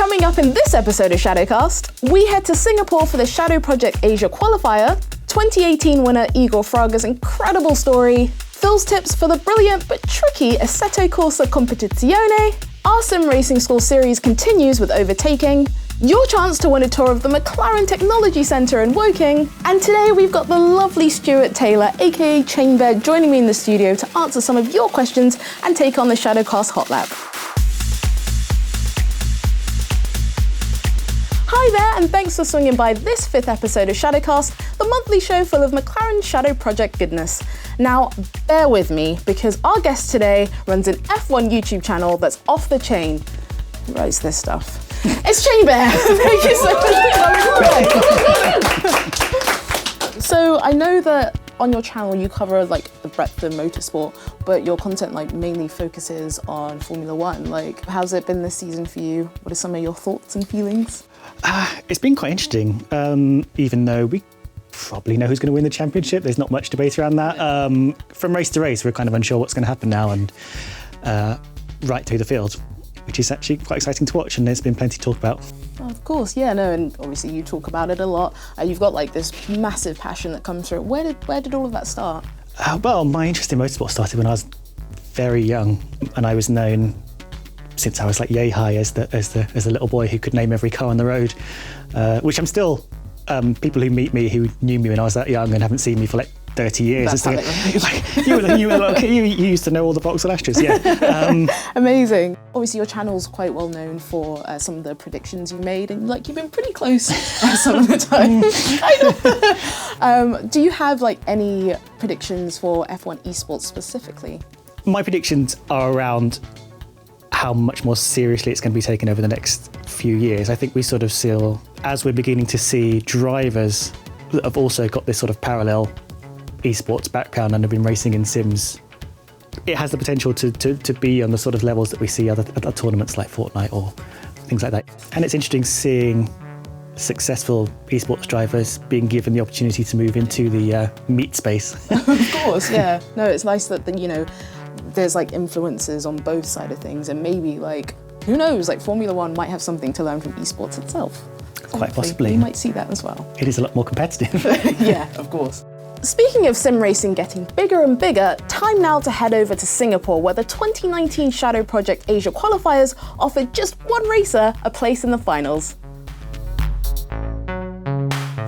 Coming up in this episode of Shadowcast, we head to Singapore for the Shadow Project Asia qualifier, 2018 winner Igor Fraga's incredible story, Phil's tips for the brilliant but tricky Assetto Corsa Competizione, our sim racing school series continues with overtaking, your chance to win a tour of the McLaren Technology Centre in Woking, and today we've got the lovely Stewart Taylor, aka Chainbed, joining me in the studio to answer some of your questions and take on the Shadowcast Hot Lap. Hi there, and thanks for swinging by this 5th episode of Shadowcast, the monthly show full of McLaren Shadow Project goodness. Now, bear with me, because our guest today runs an F1 YouTube channel that's off the chain. Who writes this stuff? It's Chainbed! Thank you so much for coming on. So, I know that on your channel you cover the breadth of motorsport, but your content mainly focuses on Formula One. How's it been this season for you? What are some of your thoughts and feelings? It's been quite interesting, even though we probably know who's going to win the championship. There's not much debate around that. From race to race, we're kind of unsure what's going to happen now, and right through the field, which is actually quite exciting to watch, and there's been plenty to talk about. Oh, of course, yeah, no, and obviously you talk about it a lot. You've got this massive passion that comes through. Where did all of that start? Well, my interest in motorsport started when I was very young, and I was known since I was yay high as the little boy who could name every car on the road, which I'm still. People who meet me who knew me when I was that young and haven't seen me for 30 years. You used to know all the Vauxhall Astras, yeah. Amazing. Obviously your channel's quite well known for some of the predictions you made, and you've been pretty close some of the time. Do you have any predictions for F1 esports specifically? My predictions are around how much more seriously it's going to be taken over the next few years. I think we sort of still, as we're beginning to see drivers that have also got this sort of parallel esports background and have been racing in sims, it has the potential to be on the sort of levels that we see other tournaments like Fortnite or things like that. And it's interesting seeing successful esports drivers being given the opportunity to move into the meat space. Of course, yeah. No, it's nice that there's influences on both sides of things, and maybe who knows, Formula One might have something to learn from esports itself. Quite possibly. You might see that as well. It is a lot more competitive. Yeah, of course. Speaking of sim racing getting bigger and bigger, time now to head over to Singapore, where the 2019 Shadow Project Asia qualifiers offered just one racer a place in the finals.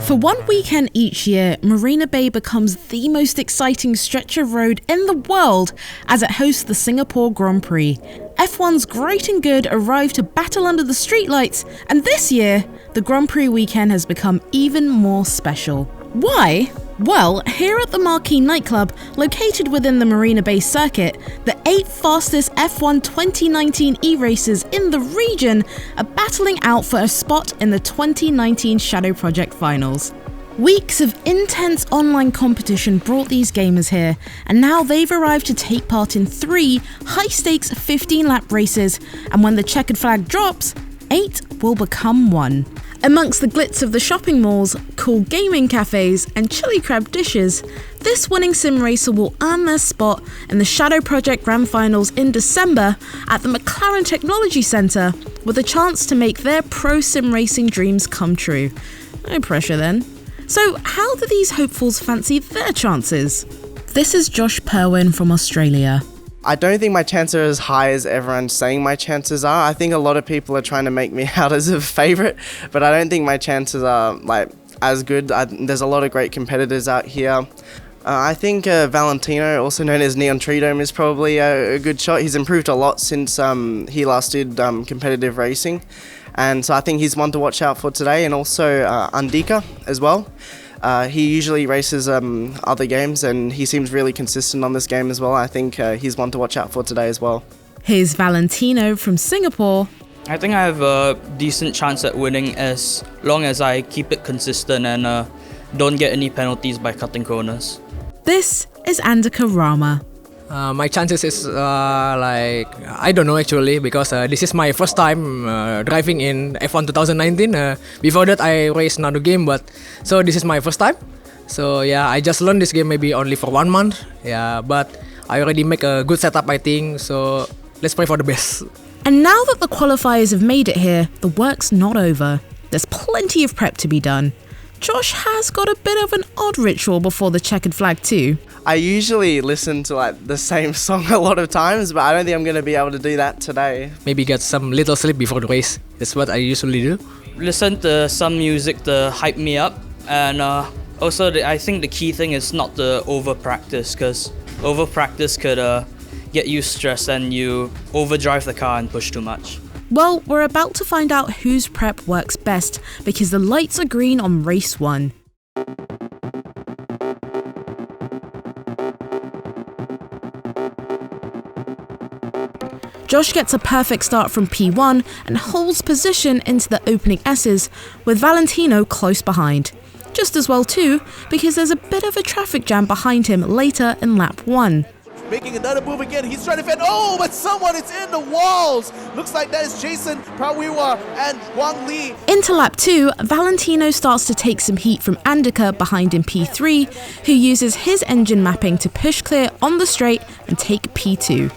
For one weekend each year, Marina Bay becomes the most exciting stretch of road in the world as it hosts the Singapore Grand Prix. F1's Great and Good arrive to battle under the streetlights, and this year, the Grand Prix weekend has become even more special. Why? Well, here at the Marquee nightclub, located within the Marina Bay circuit, the 8 fastest F1 2019 e-racers in the region are battling out for a spot in the 2019 Shadow Project finals. Weeks of intense online competition brought these gamers here, and now they've arrived to take part in 3 high-stakes 15-lap races, and when the checkered flag drops, 8 will become 1. Amongst the glitz of the shopping malls, cool gaming cafes, and chili crab dishes, this winning sim racer will earn their spot in the Shadow Project Grand Finals in December at the McLaren Technology Centre, with a chance to make their pro sim racing dreams come true. No pressure then. So how do these hopefuls fancy their chances? This is Josh Perwin from Australia. I don't think my chances are as high as everyone's saying my chances are. I think a lot of people are trying to make me out as a favourite, but I don't think my chances are as good. There's a lot of great competitors out here. I think Valentino, also known as Neon Treedome, is probably a good shot. He's improved a lot since he last did competitive racing, and so I think he's one to watch out for today, and also Andika as well. He usually races other games, and he seems really consistent on this game as well. I think he's one to watch out for today as well. Here's Valentino from Singapore. I think I have a decent chance at winning as long as I keep it consistent and don't get any penalties by cutting corners. This is Andika Rama. My chances is I don't know actually, because this is my first time driving in F1 2019. Before that I raced another game, but so this is my first time. So yeah, I just learned this game maybe only for 1 month. Yeah, but I already make a good setup, I think. So let's pray for the best. And now that the qualifiers have made it here, the work's not over. There's plenty of prep to be done. Josh has got a bit of an odd ritual before the checkered flag too. I usually listen to like the same song a lot of times, but I don't think I'm going to be able to do that today. Maybe get some little sleep before the race. That's what I usually do. Listen to some music to hype me up, and also I think the key thing is not to over practice, because over practice could get you stressed and you overdrive the car and push too much. Well, we're about to find out whose prep works best, because the lights are green on race 1. Josh gets a perfect start from P1 and holds position into the opening S's, with Valentino close behind. Just as well too, because there's a bit of a traffic jam behind him later in lap 1. Making another move again. He's trying to fend. Oh, but someone is in the walls. Looks like that is Jason Prawiwa and Wang Li. Into lap 2, Valentino starts to take some heat from Andika behind in P3, who uses his engine mapping to push clear on the straight and take P2.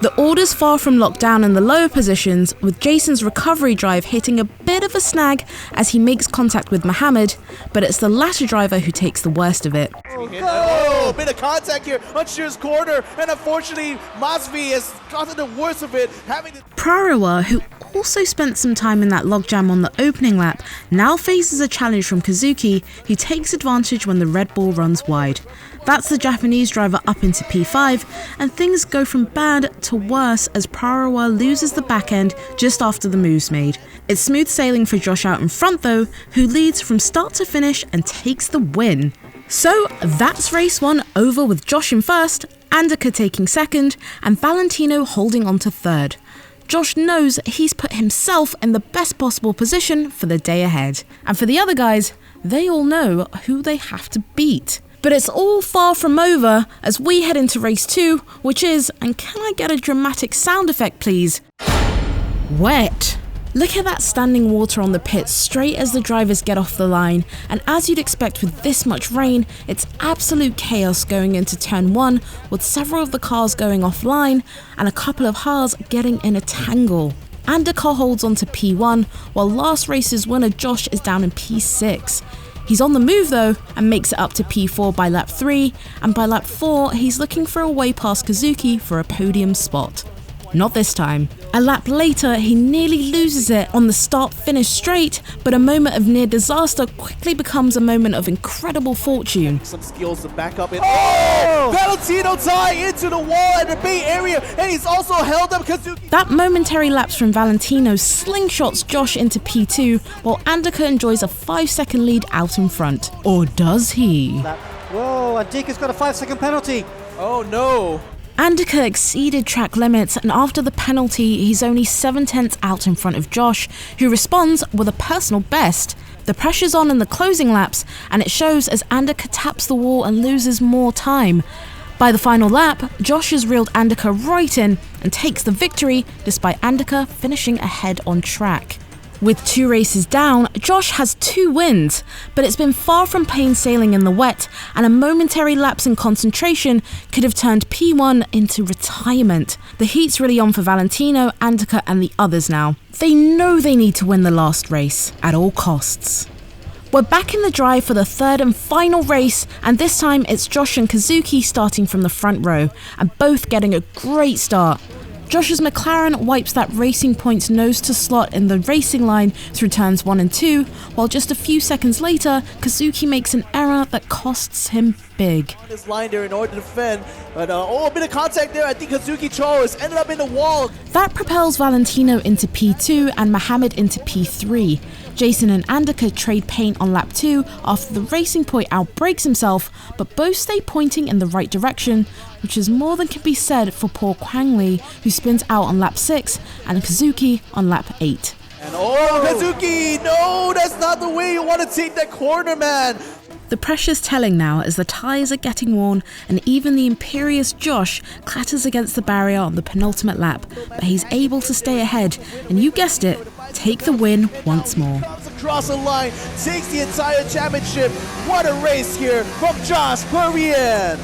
The order's far from locked down in the lower positions, with Jason's recovery drive hitting a bit of a snag as he makes contact with Mohammed, but it's the latter driver who takes the worst of it. Oh, bit of contact here on Shear's corner, and unfortunately, Masvi has gotten the worst of it. Prarawa, who also spent some time in that logjam on the opening lap, now faces a challenge from Kazuki, who takes advantage when the Red Bull runs wide. That's the Japanese driver up into P5, and things go from bad to worse as Prarawa loses the back end just after the move's made. It's smooth sailing for Josh out in front though, who leads from start to finish and takes the win. So that's race 1 over with Josh in first, Andika taking second, and Valentino holding on to third. Josh knows he's put himself in the best possible position for the day ahead. And for the other guys, they all know who they have to beat. But it's all far from over as we head into race 2, which is, and can I get a dramatic sound effect please? Wet. Look at that standing water on the pit straight as the drivers get off the line, and as you'd expect with this much rain, it's absolute chaos going into turn 1 with several of the cars going offline and a couple of Haas getting in a tangle. Andika holds on to P1 while last race's winner Josh is down in P6. He's on the move though and makes it up to P4 by lap 3, and by lap 4 he's looking for a way past Kazuki for a podium spot. Not this time. A lap later, he nearly loses it on the start-finish straight, but a moment of near disaster quickly becomes a moment of incredible fortune. Some skills to back up it. Oh! Valentino tie into the wall at the Bay Area, and he's also held up Kazuki. That momentary lapse from Valentino slingshots Josh into P2, while Andika enjoys a 5-second lead out in front. Or does he? Whoa, Andika's got a 5-second penalty. Oh no. Andika exceeded track limits, and after the penalty, he's only 7/10 out in front of Josh, who responds with a personal best. The pressure's on in the closing laps, and it shows as Andika taps the wall and loses more time. By the final lap, Josh has reeled Andika right in and takes the victory, despite Andika finishing ahead on track. With 2 races down, Josh has 2 wins, but it's been far from plain sailing in the wet, and a momentary lapse in concentration could have turned P1 into retirement. The heat's really on for Valentino, Andika and the others now. They know they need to win the last race, at all costs. We're back in the drive for the third and final race, and this time it's Josh and Kazuki starting from the front row, and both getting a great start. Josh's McLaren wipes that Racing Point's nose to slot in the racing line through turns 1 and 2, while just a few seconds later, Kazuki makes an error that costs him big. This line there in order to defend, but a bit of contact there. I think Kazuki Cho has ended up in the wall. That propels Valentino into P2 and Mohammed into P3. Jason and Andika trade paint on lap 2 after the Racing Point outbreaks himself, but both stay pointing in the right direction, which is more than can be said for poor Kwang Lee, who spins out on lap 6, and Kazuki on lap 8. And Kazuki, no, that's not the way you want to take that corner, man. The pressure's telling now as the tyres are getting worn, and even the imperious Josh clatters against the barrier on the penultimate lap, but he's able to stay ahead, and you guessed it, take the win once more. Across the line, takes the entire championship. What a race here from Josh Korean.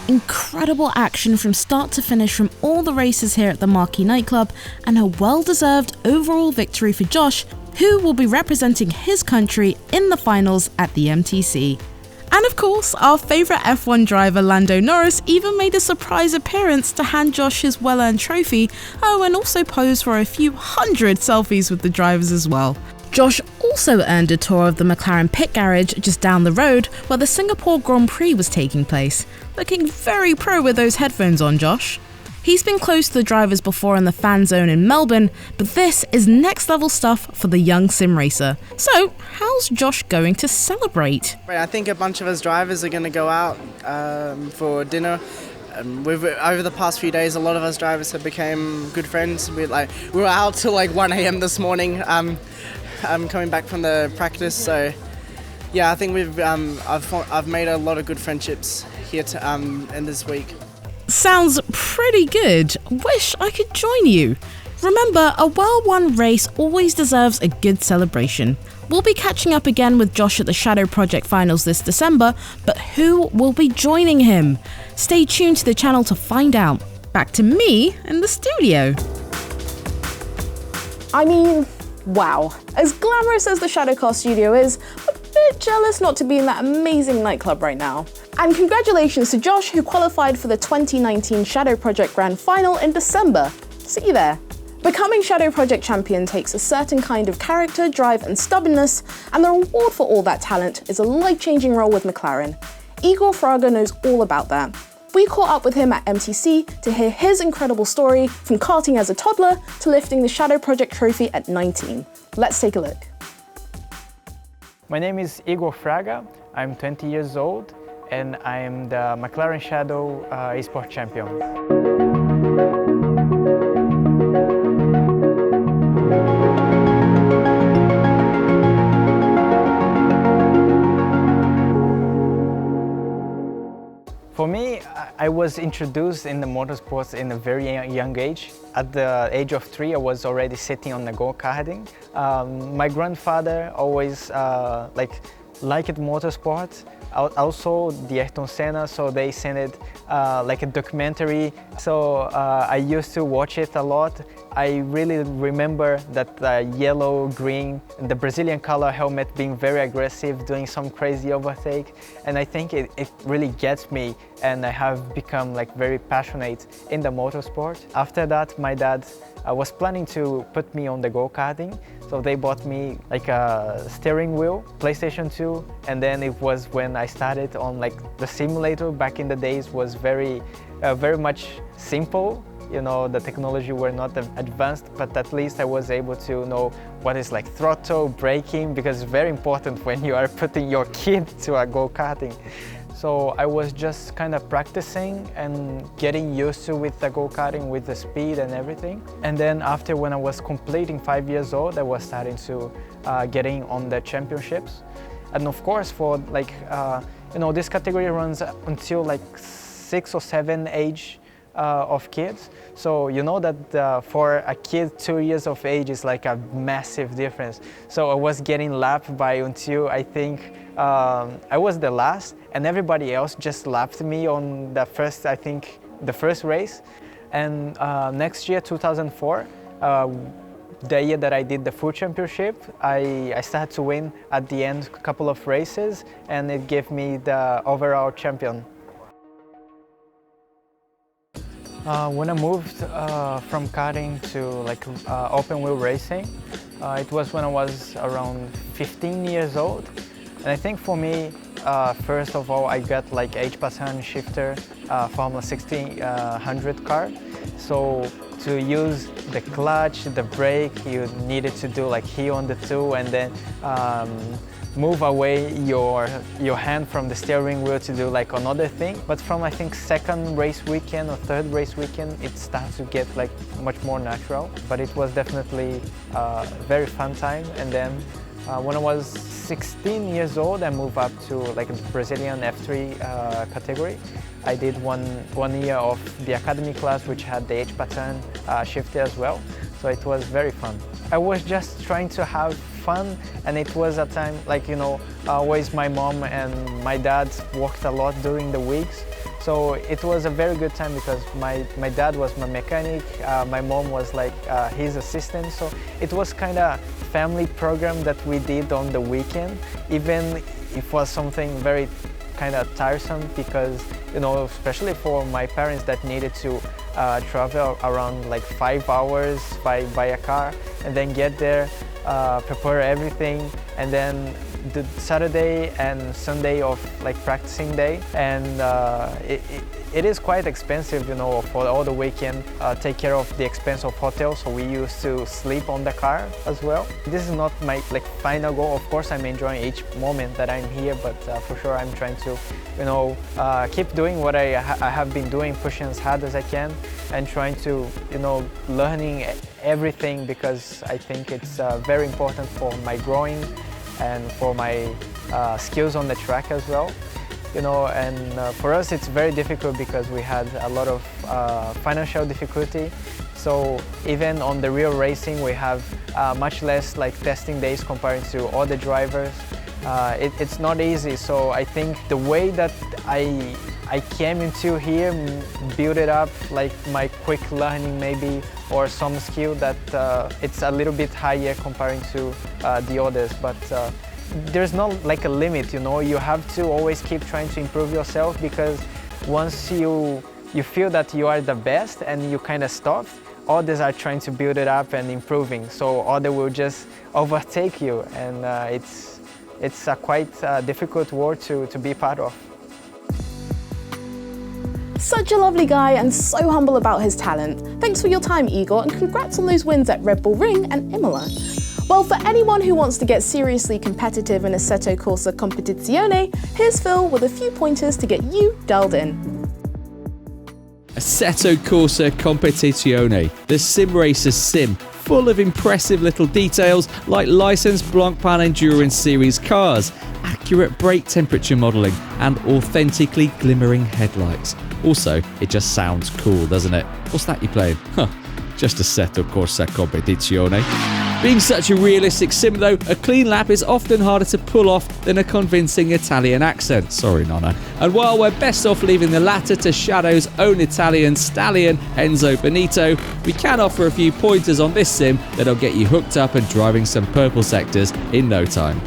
incredible action from start to finish from all the races here at the Marquee nightclub, and a well-deserved overall victory for Josh, who will be representing his country in the finals at the MTC. And of course, our favourite F1 driver Lando Norris even made a surprise appearance to hand Josh his well-earned trophy, and also posed for a few hundred selfies with the drivers as well. Josh also earned a tour of the McLaren pit garage just down the road where the Singapore Grand Prix was taking place. Looking very pro with those headphones on, Josh. He's been close to the drivers before in the fan zone in Melbourne, but this is next level stuff for the young sim racer. So, how's Josh going to celebrate? I think a bunch of us drivers are going to go out for dinner. Over the past few days, a lot of us drivers have become good friends. We were out till 1 a.m. this morning. I'm coming back from the practice, so yeah, I think I've made a lot of good friendships here in this week. Sounds pretty good. Wish I could join you. Remember, a well-won race always deserves a good celebration. We'll be catching up again with Josh at the Shadow Project Finals this December, but who will be joining him? Stay tuned to the channel to find out. Back to me in the studio. I mean, wow. As glamorous as the Shadowcast studio is, I'm a bit jealous not to be in that amazing nightclub right now. And congratulations to Josh, who qualified for the 2019 Shadow Project Grand Final in December. See you there. Becoming Shadow Project champion takes a certain kind of character, drive and stubbornness, and the reward for all that talent is a life-changing role with McLaren. Igor Fraga knows all about that. We caught up with him at MTC to hear his incredible story from karting as a toddler to lifting the Shadow Project trophy at 19. Let's take a look. My name is Igor Fraga, I'm 20 years old and I am the McLaren Shadow eSport champion. For me, I was introduced in the motorsports in a very young age. At the age of 3, I was already sitting on the go-karting. My grandfather always liked motorsports. Also the Ayrton Senna, so they sent it like a documentary. So I used to watch it a lot. I really remember that yellow, green, and the Brazilian color helmet being very aggressive, doing some crazy overtake. And I think it really gets me, and I have become very passionate in the motorsport. After that, my dad was planning to put me on the go-karting. So they bought me a steering wheel, PlayStation 2, and then it was when I started on the simulator. Back in the days was very much simple. You know, the technology were not advanced, but at least I was able to know what is throttle, braking, because it's very important when you are putting your kid to a go-karting. So I was just kind of practicing and getting used to with the go-karting, with the speed and everything. And then after, when I was completing 5 years old, I was starting to getting on the championships. And of course, for this category runs until 6 or 7 age of kids. So you know that for a kid 2 years of age is a massive difference. So I was getting lapped by until I think I was the last, and everybody else just lapped me on the first race. And next year, 2004, the year that I did the full championship, I started to win at the end a couple of races, and it gave me the overall champion. When I moved from karting to open wheel racing, it was when I was around 15 years old. And I think for me, first of all, I got 8% shifter Formula 1600 car. So to use the clutch, the brake, you needed to do heel on the 2 and then move away your hand from the steering wheel to do another thing. But from I think second race weekend or third race weekend, it starts to get much more natural. But it was definitely a very fun time. And then when I was 16 years old, I moved up to the Brazilian F3 category. I did one year of the academy class, which had the H pattern shifter as well. So it was very fun. I was just trying to have fun, and it was a time always my mom and my dad worked a lot during the weeks. So it was a very good time because my dad was my mechanic, my mom was like his assistant, so it was kind of family program that we did on the weekend, even if it was something very kind of tiresome because, you know, especially for my parents that needed to travel around like 5 hours by a car and then get there, prepare everything, and then the Saturday and Sunday of like practicing day, and it is quite expensive, you know, for all the weekend, take care of the expense of hotel, so we used to sleep on the car as well. This is not my like final goal. Of course I'm enjoying each moment that I'm here, but for sure I'm trying to, you know, keep doing what I have been doing, pushing as hard as I can and trying to, you know, learning everything, because I think it's very important for my growing and for my skills on the track as well. You know, and for us it's very difficult because we had a lot of financial difficulty. So even on the real racing we have much less like testing days compared to other drivers. It's not easy. So I think the way that I came into here, build it up, like my quick learning maybe, or some skill that it's a little bit higher comparing to the others. But there's not like a limit, you know. You have to always keep trying to improve yourself, because once you feel that you are the best and you kind of stop, others are trying to build it up and improving. So others will just overtake you, and it's a quite difficult world to be part of. Such a lovely guy and so humble about his talent. Thanks for your time, Igor, and congrats on those wins at Red Bull Ring and Imola. Well, for anyone who wants to get seriously competitive in Assetto Corsa Competizione, here's Phil with a few pointers to get you dialed in. Assetto Corsa Competizione, the sim racer's sim, full of impressive little details like licensed Blancpain Endurance Series cars, accurate brake temperature modelling, and authentically glimmering headlights. Also, it just sounds cool, doesn't it? What's that you're playing? Just Assetto Corsa Competizione. Being such a realistic sim though, a clean lap is often harder to pull off than a convincing Italian accent. Sorry, Nonna. And while we're best off leaving the latter to Shadow's own Italian stallion, Enzo Benito, we can offer a few pointers on this sim that'll get you hooked up and driving some purple sectors in no time.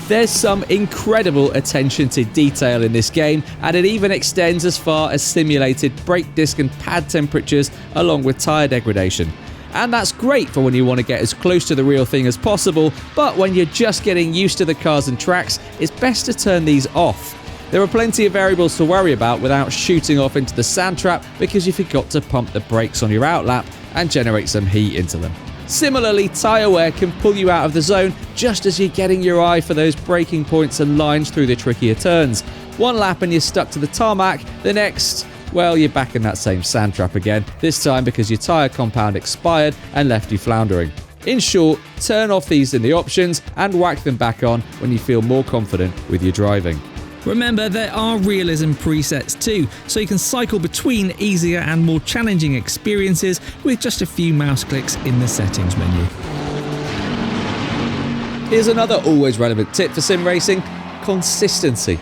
There's some incredible attention to detail in this game, and it even extends as far as simulated brake disc and pad temperatures along with tyre degradation. And that's great for when you want to get as close to the real thing as possible, but when you're just getting used to the cars and tracks, it's best to turn these off. There are plenty of variables to worry about without shooting off into the sand trap because you forgot to pump the brakes on your outlap and generate some heat into them. Similarly, tyre wear can pull you out of the zone just as you're getting your eye for those braking points and lines through the trickier turns. One lap and you're stuck to the tarmac, the next, well, you're back in that same sand trap again, this time because your tyre compound expired and left you floundering. In short, turn off these in the options and whack them back on when you feel more confident with your driving. Remember, there are realism presets too, so you can cycle between easier and more challenging experiences with just a few mouse clicks in the settings menu. Here's another always relevant tip for sim racing: consistency.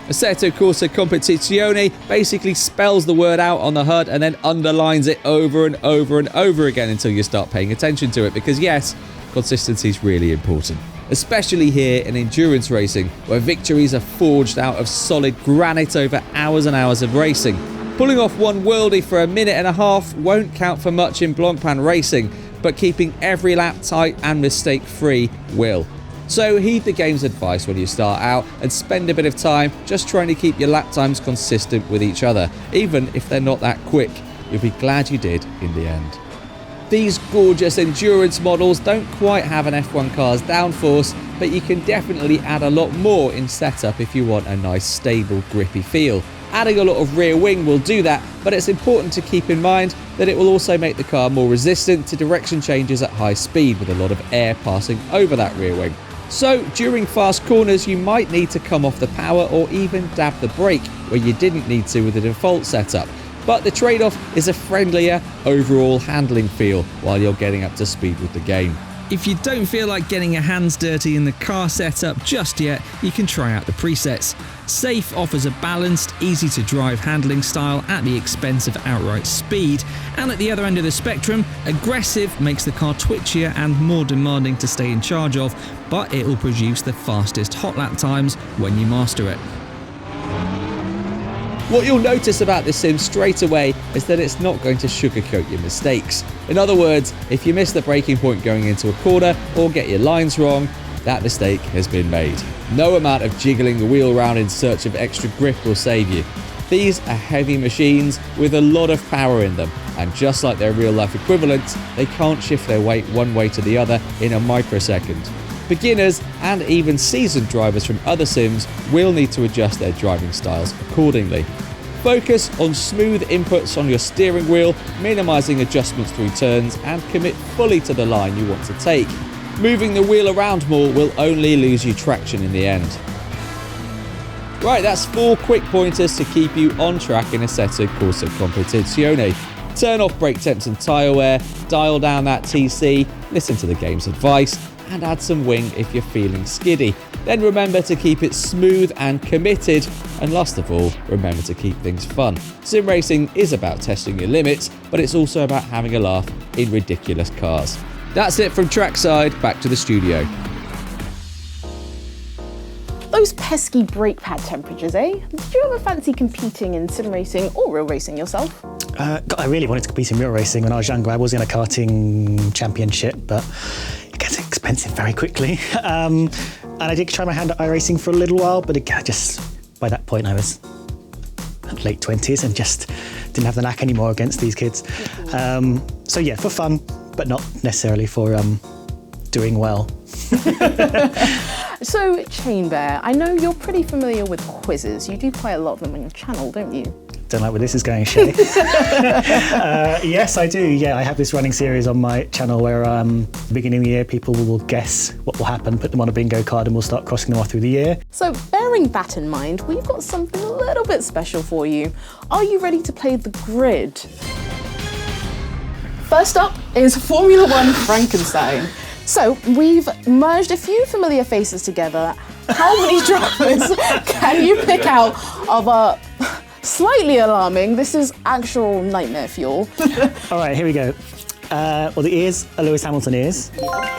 Assetto Corsa Competizione basically spells the word out on the HUD and then underlines it over and over and over again until you start paying attention to it, because yes, consistency is really important. Especially here in endurance racing, where victories are forged out of solid granite over hours and hours of racing. Pulling off one worldie for a minute and a half won't count for much in Blancpain racing, but keeping every lap tight and mistake-free will. So heed the game's advice when you start out and spend a bit of time just trying to keep your lap times consistent with each other. Even if they're not that quick, you'll be glad you did in the end. These gorgeous endurance models don't quite have an F1 car's downforce, but you can definitely add a lot more in setup if you want a nice, stable, grippy feel. Adding a lot of rear wing will do that, but it's important to keep in mind that it will also make the car more resistant to direction changes at high speed with a lot of air passing over that rear wing. So during fast corners you might need to come off the power or even dab the brake where you didn't need to with the default setup. But the trade-off is a friendlier overall handling feel while you're getting up to speed with the game. If you don't feel like getting your hands dirty in the car setup just yet, you can try out the presets. Safe offers a balanced, easy-to-drive handling style at the expense of outright speed, and at the other end of the spectrum, aggressive makes the car twitchier and more demanding to stay in charge of, but it will produce the fastest hot lap times when you master it. What you'll notice about this sim straight away is that it's not going to sugarcoat your mistakes. In other words, if you miss the braking point going into a corner or get your lines wrong, that mistake has been made. No amount of jiggling the wheel around in search of extra grip will save you. These are heavy machines with a lot of power in them, and just like their real life equivalents, they can't shift their weight one way to the other in a microsecond. Beginners and even seasoned drivers from other sims will need to adjust their driving styles accordingly. Focus on smooth inputs on your steering wheel, minimising adjustments through turns, and commit fully to the line you want to take. Moving the wheel around more will only lose you traction in the end. Right, that's 4 quick pointers to keep you on track in Assetto Corsa Competizione. Turn off brake temps and tyre wear, dial down that TC, listen to the game's advice, and add some wing if you're feeling skiddy. Then remember to keep it smooth and committed, and last of all, remember to keep things fun. Sim racing is about testing your limits, but it's also about having a laugh in ridiculous cars. That's it from trackside, back to the studio. Those pesky brake pad temperatures, eh? Did you ever fancy competing in sim racing or real racing yourself? I really wanted to compete in real racing when I was younger. I was in a karting championship, but it gets expensive very quickly. And I did try my hand at iRacing for a little while, but again, by that point I was late 20s and just didn't have the knack anymore against these kids. So yeah, for fun, but not necessarily for doing well. So, Chain Bear, I know you're pretty familiar with quizzes. You do quite a lot of them on your channel, don't you? Don't like where this is going, Shay. Yes, I do. Yeah, I have this running series on my channel where beginning of the year, people will guess what will happen, put them on a bingo card, and we'll start crossing them off through the year. So, bearing that in mind, we've got something a little bit special for you. Are you ready to play the grid? First up is Formula One Frankenstein. So, we've merged a few familiar faces together. How many drivers can you pick out of a slightly alarming, this is actual nightmare fuel? All right, here we go. Well, the ears are Lewis Hamilton ears.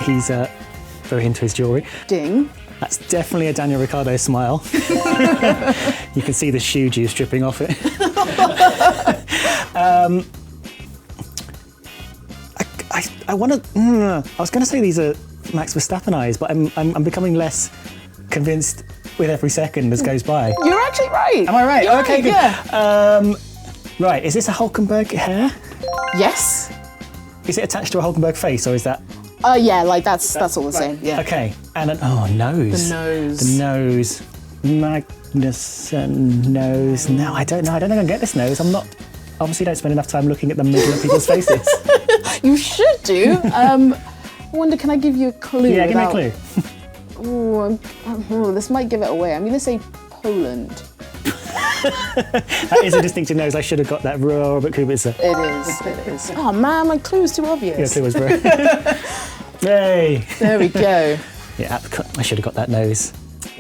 He's very into his jewellery. Ding. That's definitely a Daniel Ricciardo smile. You can see the shoe juice dripping off it. I was going to say these are Max Verstappen eyes, but I'm becoming less convinced with every second as goes by. You're actually right. Am I right? You're okay, right, good. Yeah. Right, is this a Hulkenberg hair? Yes. Is it attached to a Hulkenberg face, or is that? Yeah, like that's all the same. Yeah. Okay, and nose. The nose. The nose. Magnussen nose. No, I don't know. I don't think I can get this nose. I'm not. Obviously, don't spend enough time looking at the middle of people's faces. You should do. I wonder, can I give you a clue? Yeah, give me a clue. This might give it away. I'm going to say Poland. That is a distinctive nose. I should have got that. Robert Kubica. It is. Oh man, my clue was too obvious. Yeah, clue was very. Hey. There we go. Yeah, I should have got that nose.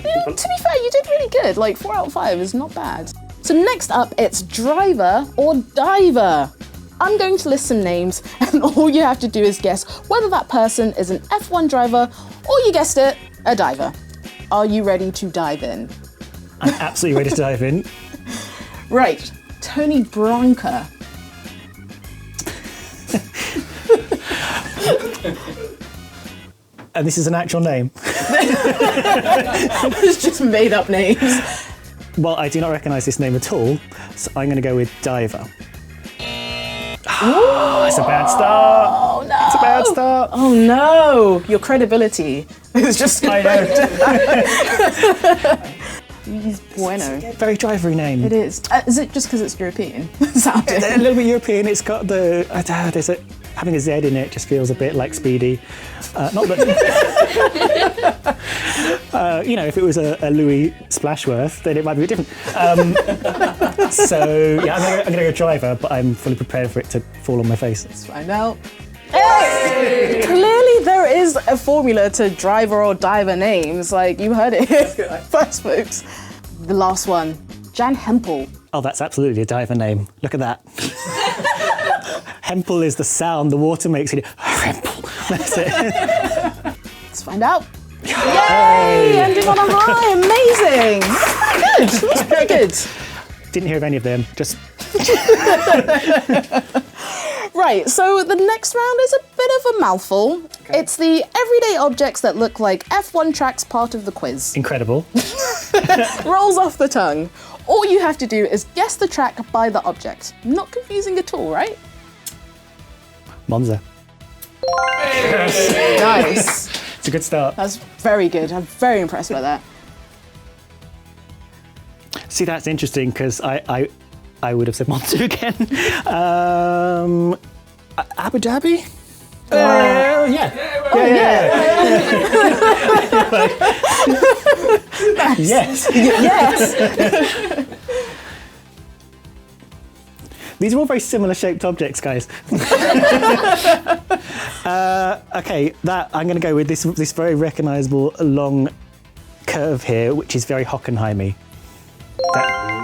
Yeah, to be fair, you did really good. Like 4 out of 5 is not bad. So next up, it's driver or diver. I'm going to list some names, and all you have to do is guess whether that person is an F1 driver or, you guessed it, a diver. Are you ready to dive in? I'm absolutely ready to dive in. Right, Tony Bronca. And this is an actual name. It's just made up names. Well, I do not recognise this name at all, so I'm going to go with diver. Oh, it's a bad start. Oh no! It's a bad start. Oh no! Your credibility is just. I know. He's bueno. It's a very drivery name. It is. Is it just because it's European? Sounding a little bit European. It's got the. Having a Z in it just feels a bit like Speedy. Not that. If it was a Louis Splashworth, then it might be a bit different. So yeah, I'm gonna go driver, but I'm fully prepared for it to fall on my face. Let's find out. Hey! Clearly there is a formula to driver or diver names. Like, you heard it first, folks. The last one, Jan Hempel. Oh, that's absolutely a diver name. Look at that. Hempel is the sound the water makes. Hempel. That's it. Let's find out. Yay! Ending on a high. Amazing. That's pretty good. Didn't hear of any of them. Just. Right, so the next round is a bit of a mouthful. Okay. It's the everyday objects that look like F1 tracks part of the quiz. Incredible. Rolls off the tongue. All you have to do is guess the track by the object. Not confusing at all, right? Monza. Yes. Nice. It's a good start. That's very good. I'm very impressed by that. See, that's interesting because I would have said Monza again. Abu Dhabi? Yeah. Yes. Yes. These are all very similar shaped objects, guys. Okay, I'm going to go with this very recognisable long curve here, which is very Hockenheimy.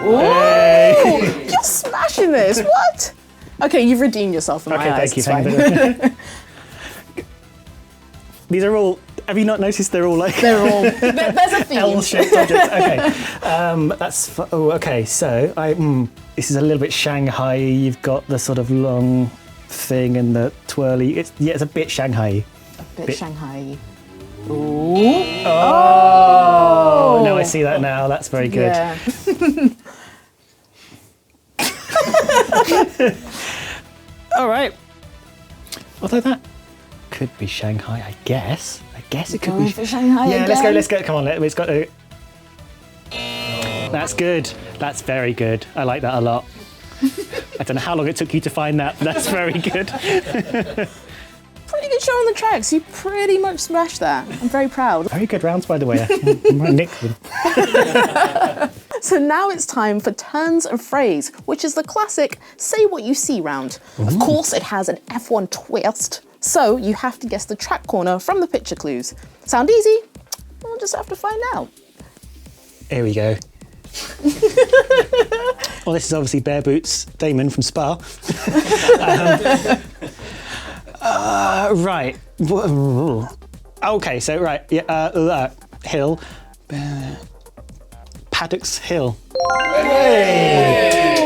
Ooh, you're smashing this. What? Okay, you've redeemed yourself in my eyes. Thank you. These are all. Have you not noticed they're all like? They're all. There's a theme. L-shaped objects. Okay, okay. So this is a little bit Shanghai. You've got the sort of long thing and the twirly. It's a bit Shanghai. A bit Shanghai. Ooh. Oh. No, I see that now. That's very good. Yeah. All right. Although that could be Shanghai, I guess. I guess it could be for Shanghai. Yeah, again? let's go. Come on, it's got to. That's good. That's very good. I like that a lot. I don't know how long it took you to find that, but that's very good. Pretty good show on the tracks. You pretty much smashed that. I'm very proud. Very good rounds, by the way. I might nick them. So now it's time for turns of phrase, which is the classic say what you see round. Ooh. Of course, it has an F1 twist, so you have to guess the track corner from the picture clues. Sound easy? We'll just have to find out. Here we go. Well, this is obviously Bare Boots Damon from Spa. Right. Okay, so right. Yeah. Hill. Paddocks Hill.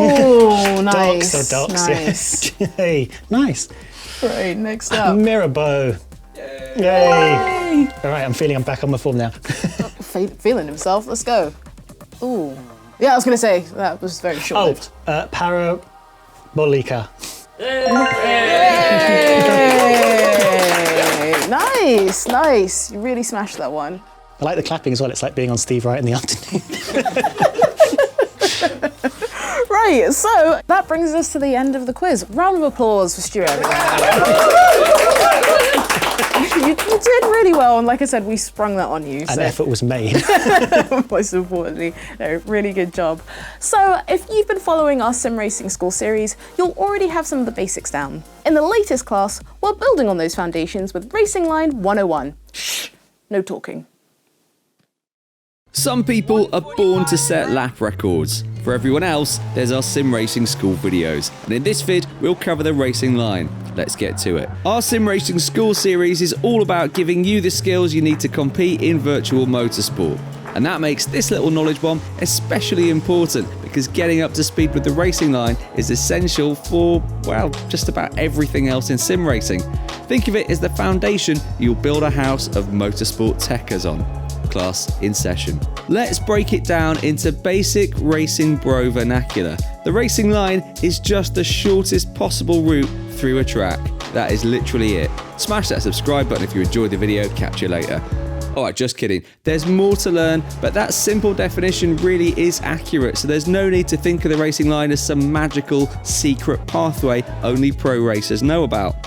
Oh, nice. Docks or docks. Nice. Yeah. Hey, nice. Right, next up. Mirabeau. Yay. All right, I'm back on my form now. Feeling himself. Let's go. Ooh. Yeah, I was going to say, that was very short-lived. Parabolica. Nice, nice. You really smashed that one. I like the clapping as well. It's like being on Steve Wright in the afternoon. Right, so that brings us to the end of the quiz. Round of applause for Stewart. You did really well, and like I said, we sprung that on you. An effort was made. Most importantly, no, really good job. So if you've been following our Sim Racing School series, you'll already have some of the basics down. In the latest class, we're building on those foundations with Racing Line 101. Shh, no talking. Some people are born to set lap records. For everyone else, there's our Sim Racing School videos. And in this vid, we'll cover the racing line. Let's get to it. Our Sim Racing School series is all about giving you the skills you need to compete in virtual motorsport. And that makes this little knowledge bomb especially important because getting up to speed with the racing line is essential for, well, just about everything else in sim racing. Think of it as the foundation you'll build a house of motorsport techers on. Class in session. Let's break it down into basic racing bro vernacular. The racing line is just the shortest possible route through a track. That is literally it. Smash that subscribe button if you enjoyed the video. Catch you later. Alright, just kidding. There's more to learn, but that simple definition really is accurate, so there's no need to think of the racing line as some magical secret pathway only pro racers know about.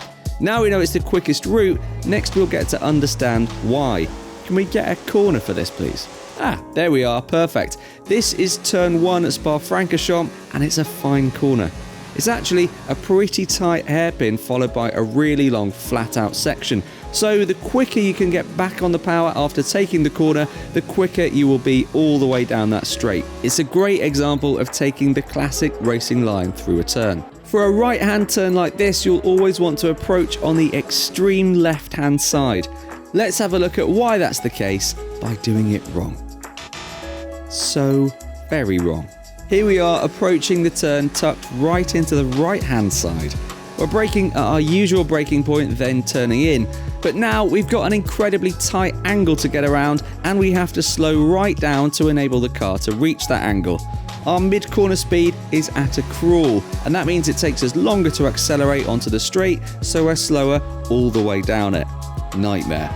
Now we know it's the quickest route, next we'll get to understand why. Can we get a corner for this, please? Ah, there we are, perfect. This is turn 1 at Spa-Francorchamps, and it's a fine corner. It's actually a pretty tight hairpin followed by a really long flat out section. So the quicker you can get back on the power after taking the corner, the quicker you will be all the way down that straight. It's a great example of taking the classic racing line through a turn. For a right-hand turn like this, you'll always want to approach on the extreme left-hand side. Let's have a look at why that's the case by doing it wrong. So very wrong. Here we are approaching the turn tucked right into the right-hand side. We're braking at our usual braking point, then turning in. But now we've got an incredibly tight angle to get around, and we have to slow right down to enable the car to reach that angle. Our mid-corner speed is at a crawl, and that means it takes us longer to accelerate onto the straight, so we're slower all the way down it. Nightmare.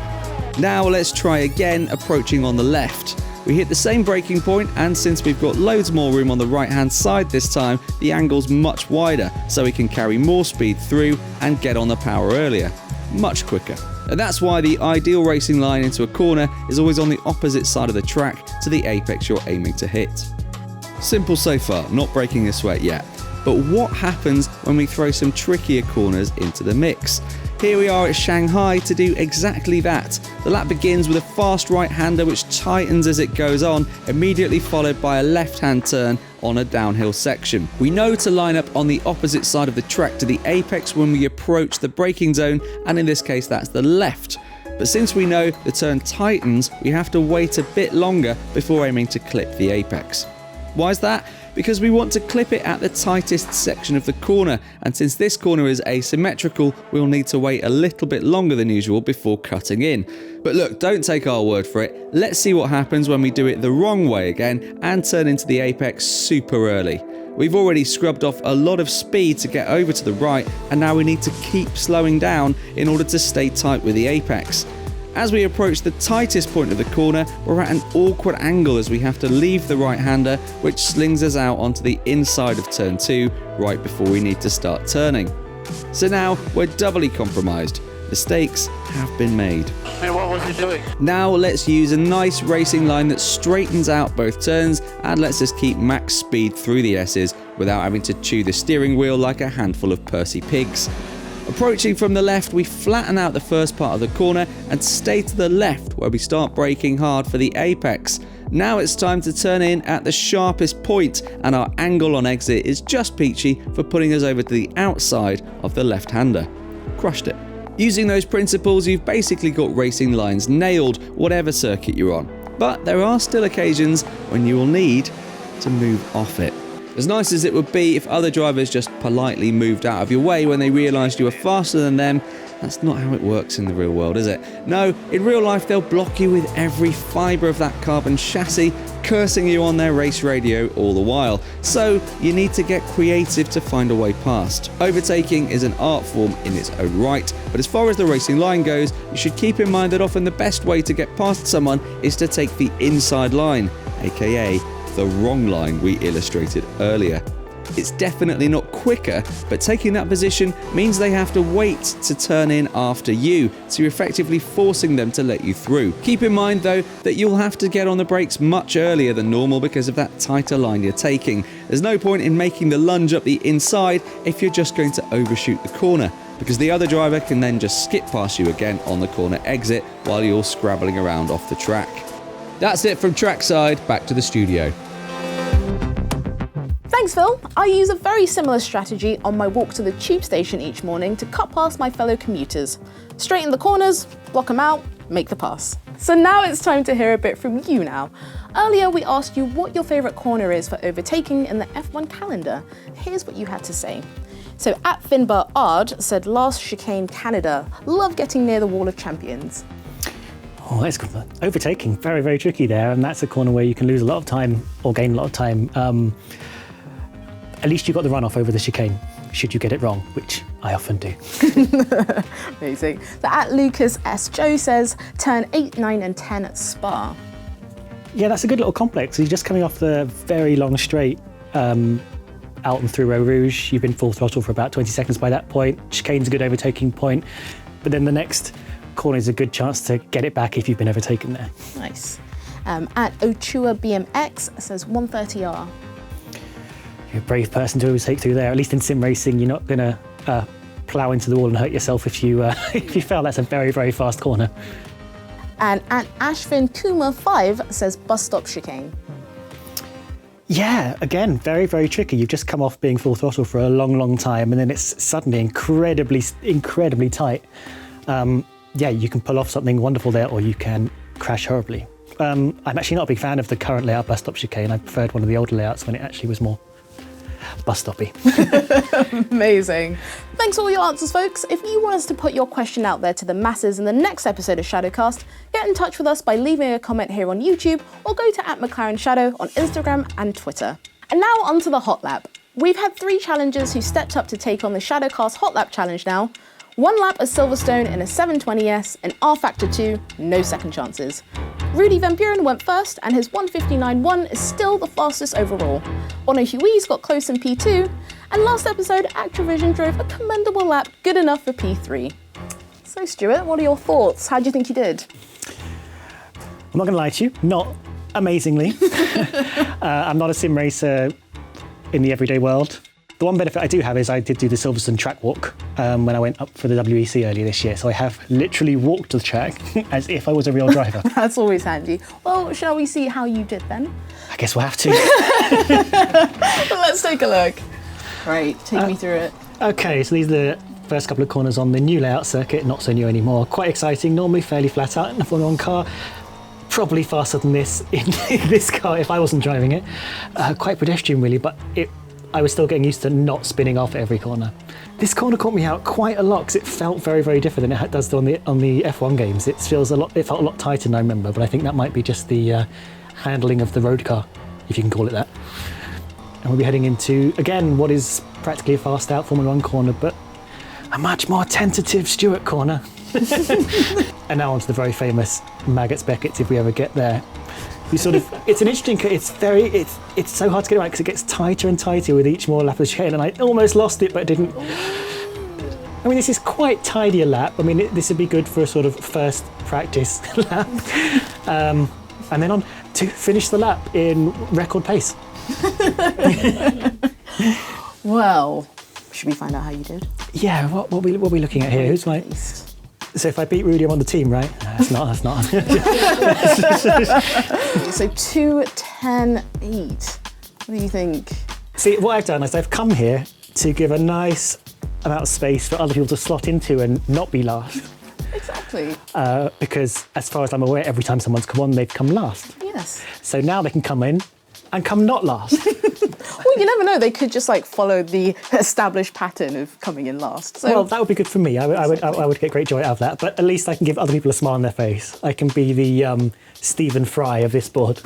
Now let's try again, approaching on the left. We hit the same braking point, and since we've got loads more room on the right-hand side this time, the angle's much wider, so we can carry more speed through and get on the power earlier. Much quicker. And that's why the ideal racing line into a corner is always on the opposite side of the track to the apex you're aiming to hit. Simple so far, not breaking a sweat yet. But what happens when we throw some trickier corners into the mix? Here we are at Shanghai to do exactly that. The lap begins with a fast right-hander which tightens as it goes on, immediately followed by a left-hand turn on a downhill section. We know to line up on the opposite side of the track to the apex when we approach the braking zone, and in this case that's the left. But since we know the turn tightens, we have to wait a bit longer before aiming to clip the apex. Why is that? Because we want to clip it at the tightest section of the corner, and since this corner is asymmetrical, we'll need to wait a little bit longer than usual before cutting in. But look, don't take our word for it. Let's see what happens when we do it the wrong way again and turn into the apex super early. We've already scrubbed off a lot of speed to get over to the right, and now we need to keep slowing down in order to stay tight with the apex. As we approach the tightest point of the corner, we're at an awkward angle as we have to leave the right-hander, which slings us out onto the inside of turn 2 right before we need to start turning. So now we're doubly compromised. Mistakes have been made. Hey, what was he doing? Now let's use a nice racing line that straightens out both turns and lets us keep max speed through the S's without having to chew the steering wheel like a handful of Percy pigs. Approaching from the left, we flatten out the first part of the corner and stay to the left where we start braking hard for the apex. Now it's time to turn in at the sharpest point, and our angle on exit is just peachy for putting us over to the outside of the left-hander. Crushed it. Using those principles, you've basically got racing lines nailed, whatever circuit you're on. But there are still occasions when you will need to move off it. As nice as it would be if other drivers just politely moved out of your way when they realised you were faster than them, that's not how it works in the real world, is it? No, in real life they'll block you with every fibre of that carbon chassis, cursing you on their race radio all the while. So you need to get creative to find a way past. Overtaking is an art form in its own right, but as far as the racing line goes, you should keep in mind that often the best way to get past someone is to take the inside line, aka the wrong line we illustrated earlier. It's definitely not quicker, but taking that position means they have to wait to turn in after you, so you're effectively forcing them to let you through. Keep in mind though that you'll have to get on the brakes much earlier than normal because of that tighter line you're taking. There's no point in making the lunge up the inside if you're just going to overshoot the corner, because the other driver can then just skip past you again on the corner exit while you're scrabbling around off the track. That's it from trackside, back to the studio. Thanks, Phil. I use a very similar strategy on my walk to the tube station each morning to cut past my fellow commuters. Straighten the corners, block them out, make the pass. So now it's time to hear a bit from you now. Earlier we asked you what your favourite corner is for overtaking in the F1 calendar. Here's what you had to say. So at Finbar Ard said last chicane Canada, love getting near the wall of champions. Oh, that's good. Overtaking, very, very tricky there, and that's a corner where you can lose a lot of time or gain a lot of time. At least you got the runoff over the chicane, should you get it wrong, which I often do. Amazing. So at Lucas S. Joe says, turn 8, 9 and 10 at Spa. Yeah, that's a good little complex. You're just coming off the very long straight out and through Eau Rouge. You've been full throttle for about 20 seconds by that point. Chicane's a good overtaking point, but then the next corner is a good chance to get it back if you've been overtaken there. Nice. At Ochua BMX says 130R. You're a brave person to always take through there. At least in sim racing, you're not going to plough into the wall and hurt yourself if you if you fail. That's a very, very fast corner. And at Ashvin Kumar 5 says bus stop chicane. Yeah, again, very, very tricky. You've just come off being full throttle for a long, long time, and then it's suddenly incredibly, incredibly tight. Yeah, you can pull off something wonderful there, or you can crash horribly. I'm actually not a big fan of the current layout bus stop chicane. I preferred one of the older layouts when it actually was more bus stoppy. Amazing. Thanks for all your answers, folks. If you want us to put your question out there to the masses in the next episode of Shadowcast, get in touch with us by leaving a comment here on YouTube or go to @McLaren Shadow on Instagram and Twitter. And now onto the Hot Lap. We've had 3 challengers who stepped up to take on the Shadowcast Hot Lap Challenge now. 1 lap at Silverstone in a 720S and R Factor 2, no second chances. Rudy Van Buren went first, and his 1:59.1 is still the fastest overall. Bono Hui's got close in P2, and last episode, Activision drove a commendable lap, good enough for P3. So Stewart, what are your thoughts? How do you think you did? I'm not going to lie to you, not amazingly. I'm not a sim racer in the everyday world. The one benefit I do have is I did do the Silverstone track walk when I went up for the WEC earlier this year. So I have literally walked the track as if I was a real driver. That's always handy. Well, shall we see how you did then? I guess we'll have to. Let's take a look. Right, take me through it. Okay, so these are the first couple of corners on the new layout circuit, not so new anymore. Quite exciting, normally fairly flat out in a Formula 1 car. Probably faster than this in this car if I wasn't driving it. Quite pedestrian really, but I was still getting used to not spinning off at every corner. This corner caught me out quite a lot because it felt very, very different than it does on the F1 games. It felt a lot tighter than I remember, but I think that might be just the handling of the road car, if you can call it that. And we'll be heading into, again, what is practically a fast out Formula 1 corner, but a much more tentative Stewart corner. And now onto the very famous Maggots Beckett's if we ever get there. It's an interesting, it's so hard to get around because it gets tighter and tighter with each more lap of the chicane, and I almost lost it but didn't. I mean, this is quite tidy a lap. I mean, this would be good for a sort of first practice lap. And then on to finish the lap in record pace. Well, should we find out how you did? Yeah, what are we looking at here? Who's my... So if I beat Rudy, I'm on the team, right? That's not. So 2:10.8. What do you think? See, what I've done is I've come here to give a nice amount of space for other people to slot into and not be last. Exactly. Because as far as I'm aware, every time someone's come on, they've come last. Yes. So now they can come in and come not last. Well, you never know. They could just follow the established pattern of coming in last. So. Well, that would be good for me. I would get great joy out of that. But at least I can give other people a smile on their face. I can be the Stephen Fry of this board.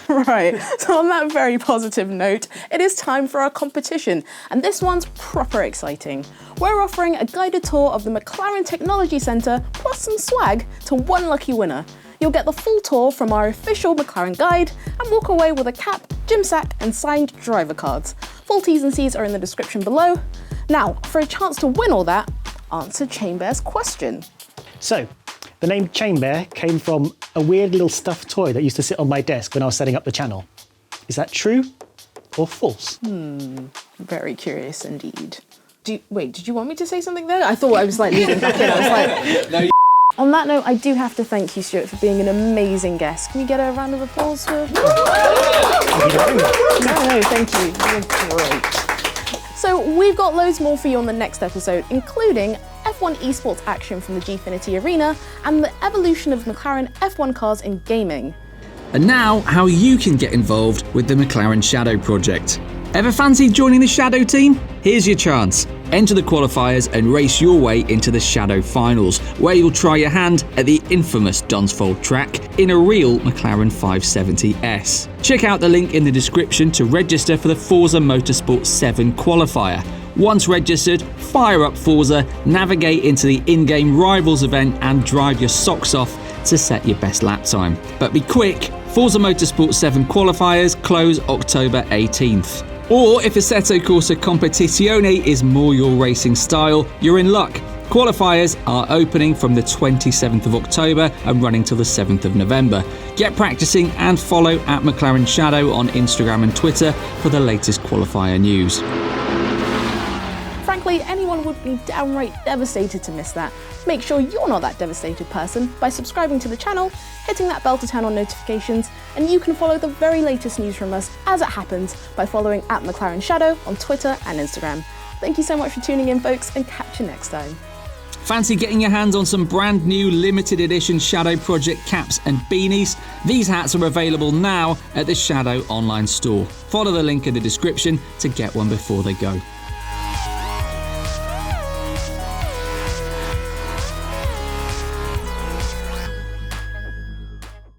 Right. So on that very positive note, it is time for our competition. And this one's proper exciting. We're offering a guided tour of the McLaren Technology Centre plus some swag to one lucky winner. You'll get the full tour from our official McLaren guide and walk away with a cap, gym sack and signed driver cards. Full T's and C's are in the description below. Now, for a chance to win all that, answer Chainbear's question. So, the name Chainbear came from a weird little stuffed toy that used to sit on my desk when I was setting up the channel. Is that true or false? Very curious indeed. Wait, did you want me to say something there? I thought I was leaning back in. I was like... No. On that note, I do have to thank you, Stewart, for being an amazing guest. Can we get a round of applause for... No, thank you. You're great. So we've got loads more for you on the next episode, including F1 esports action from the Gfinity Arena and the evolution of McLaren F1 cars in gaming. And now, how you can get involved with the McLaren Shadow project. Ever fancy joining the Shadow team? Here's your chance. Enter the qualifiers and race your way into the Shadow finals, where you'll try your hand at the infamous Dunsfold track in a real McLaren 570S. Check out the link in the description to register for the Forza Motorsport 7 qualifier. Once registered, fire up Forza, navigate into the in-game Rivals event and drive your socks off to set your best lap time. But be quick, Forza Motorsport 7 qualifiers close October 18th. Or if Assetto Corsa Competizione is more your racing style, you're in luck. Qualifiers are opening from the 27th of October and running till the 7th of November. Get practicing and follow at McLaren Shadow on Instagram and Twitter for the latest qualifier news. Frankly, anyone would be downright devastated to miss that. Make sure you're not that devastated person by subscribing to the channel, hitting that bell to turn on notifications, and you can follow the very latest news from us as it happens by following at McLaren Shadow on Twitter and Instagram. Thank you so much for tuning in, folks, and catch you next time. Fancy getting your hands on some brand new limited edition Shadow Project caps and beanies? These hats are available now at the Shadow online store. Follow the link in the description to get one before they go.